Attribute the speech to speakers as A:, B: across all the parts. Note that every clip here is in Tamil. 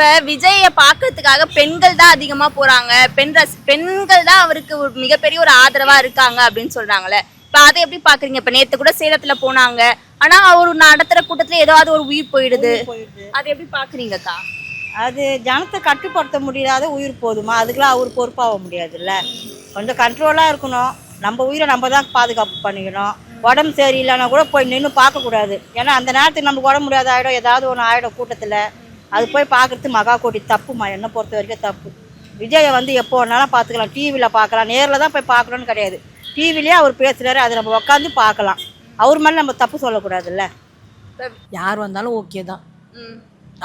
A: இப்ப விஜய பாக்குறதுக்காக பெண்கள் தான் அதிகமா போறாங்க, பெண்கள் தான் அவருக்கு ஒரு மிகப்பெரிய ஒரு ஆதரவா இருக்காங்க அப்படின்னு சொல்றாங்கல்ல. இப்ப அதை எப்படி பாக்குறீங்க? இப்ப நேத்து கூட சேலத்துல போனாங்க, ஆனா அவர் நடத்துற கூட்டத்துல ஏதாவது ஒரு உயிர் போயிடுது, அதை எப்படி பாக்குறீங்கக்கா?
B: அது ஜனத்தை கட்டுப்படுத்த முடியாத உயிர் போதுமா? அதுக்கெல்லாம் அவர் பொறுப்பாக முடியாதுல்ல. கொஞ்சம் கண்ட்ரோலாக இருக்கணும். நம்ம உயிரை நம்ம தான் பாதுகாப்பு பண்ணிக்கணும். உடம்பு சரியில்லைன்னா கூட போய் நின்று பார்க்கக்கூடாது. ஏன்னா அந்த நேரத்துக்கு நமக்கு உடம்பு முடியாத ஆகிடும், ஏதாவது ஒன்று ஆகிடும் கூட்டத்தில். அது போய் பார்க்குறது மகா கோடி தப்புமா, என்னை பொறுத்த வரைக்கும் தப்பு. விஜயை வந்து எப்போ வேணாலும் பார்த்துக்கலாம், டிவியில் பார்க்கலாம், நேரில் தான் போய் பார்க்கணுன்னு கிடையாது. டிவிலேயே அவர் பேசுகிறாரு, அதை நம்ம உட்காந்து பார்க்கலாம். அவர் மேலே நம்ம தப்பு சொல்லக்கூடாதுல்ல.
C: யார் வந்தாலும் ஓகே தான்.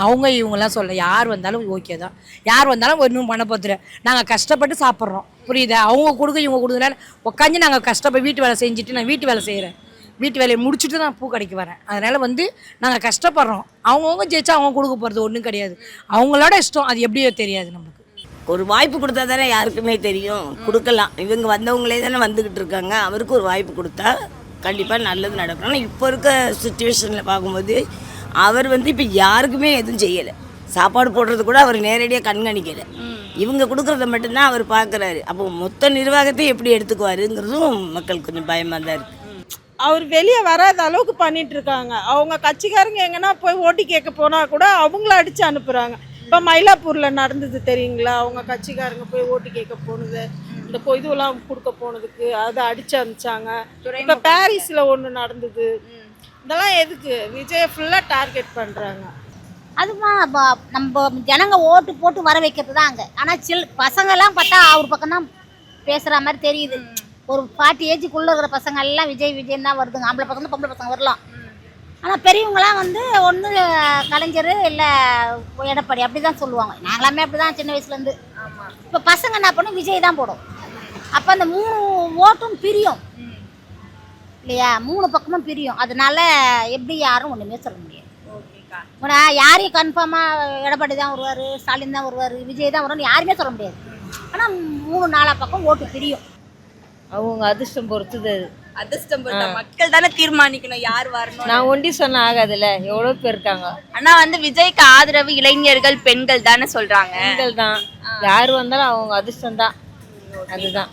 C: அவங்க இவங்கெல்லாம் சொல்ல, யார் வந்தாலும் ஓகே தான். யார் வந்தாலும் ஒன்றும் பண்ண போத்துற, நாங்கள் கஷ்டப்பட்டு சாப்பிட்றோம், புரியுதா? அவங்க கொடுக்க இவங்க கொடுக்குறதுனால உட்காந்து நாங்கள் கஷ்டப்பட்டு வீட்டு வேலை செஞ்சுட்டு, நான் வீட்டு வேலை செய்கிறேன், வீட்டு வேலையை முடிச்சுட்டு நான் பூ கடைக்கு வரேன். அதனால் வந்து நாங்கள் கஷ்டப்படுறோம். அவங்கவுங்க ஜெயிச்சா அவங்க கொடுக்க போகிறது ஒன்றும் கிடையாது. அவங்களோட இஷ்டம், அது எப்படியோ தெரியாது நமக்கு.
D: ஒரு வாய்ப்பு கொடுத்தா தானே யாருக்குமே தெரியும். கொடுக்கலாம், இவங்க வந்தவங்களே தானே வந்துக்கிட்டு இருக்காங்க. அவருக்கு ஒரு வாய்ப்பு கொடுத்தா கண்டிப்பாக நல்லது நடக்கும். ஆனால் இப்போ இருக்க சுச்சுவேஷனில் பார்க்கும்போது அவர் வந்து இப்போ யாருக்குமே எதுவும் செய்யலை. சாப்பாடு போடுறது கூட அவர் நேரடியாக கண்காணிக்கலை. இவங்க கொடுக்குறத மட்டும்தான் அவர் பார்க்குறாரு. அப்போ மொத்த நிர்வாகத்தை எப்படி எடுத்துக்குவாருங்கிறதும் மக்களுக்கு கொஞ்சம் பயமாக தான் இருக்குது.
E: அவர் வெளியே வராத அளவுக்கு பண்ணிட்டு இருக்காங்க. அவங்க கட்சிக்காரங்க எங்கன்னா போய் ஓட்டு கேட்க போனால் கூட அவங்கள அடித்து அனுப்புகிறாங்க. இப்போ மயிலாப்பூரில் நடந்தது தெரியுங்களா? அவங்க கட்சிக்காரங்க போய் ஓட்டு கேட்க போனது, இந்த இதுவெல்லாம் கொடுக்க போனதுக்கு அதை அடித்து அனுப்பிச்சாங்க. இப்போ பாரிஸில் ஒன்று நடந்தது. இதெல்லாம் எதுக்கு? விஜயை ஃபுல்லாக டார்கெட் பண்ணுறாங்க.
F: அதுமா நம்ம ஜனங்க ஓட்டு போட்டு வர வைக்கிறது தான் அங்கே. ஆனால் பசங்கள்லாம் பார்த்தா அவர் பக்கம் தான் பேசுகிற மாதிரி தெரியுது. ஒரு 40 ஏஜுக்குள்ளே இருக்கிற பசங்க எல்லாம் விஜய் தான் வருதுங்க. ஆம்பளை பசங்க பொம்பளை பசங்க வரலாம். ஆனால் பெரியவங்களாம் வந்து ஒன்று கலைஞர் இல்லை எடப்பாடி அப்படி தான் சொல்லுவாங்க. நாங்களாமே அப்படி தான் சின்ன வயசுலேருந்து. இப்போ பசங்க என்ன பண்ணும், விஜய் தான் போடும். அப்போ அந்த 3 ஓட்டும் பிரியும் இல்லையா? 3 பக்கமும் பிரியும். அதனால எப்படி யாரும் ஒன்றுமே சொல்ல முடியாது. யாரையும் கன்ஃபார்மாக எடப்பாடி தான் வருவார், ஸ்டாலின் தான் வருவார், விஜய் தான் வருவார் யாருமே சொல்ல முடியாது. ஆனால் 3-4 பக்கம் ஓட்டு பிரியும்.
B: அவங்க அதிர்ஷ்டம் பொறுத்தது.
A: அதிர்ஷ்டம் மக்கள் தானே தீர்மானிக்கணும் யார் வரணும்.
B: நான் ஒண்டி சொன்ன ஆகாதுல்ல, எவ்வளோ பேர் இருக்காங்க.
A: ஆனா வந்து விஜய்க்கு ஆதரவு இளைஞர்கள் பெண்கள் தானே சொல்றாங்க.
B: பெண்கள் தான், யார் வந்தாலும் அவங்க அதிர்ஷ்டம் தான். அதுதான்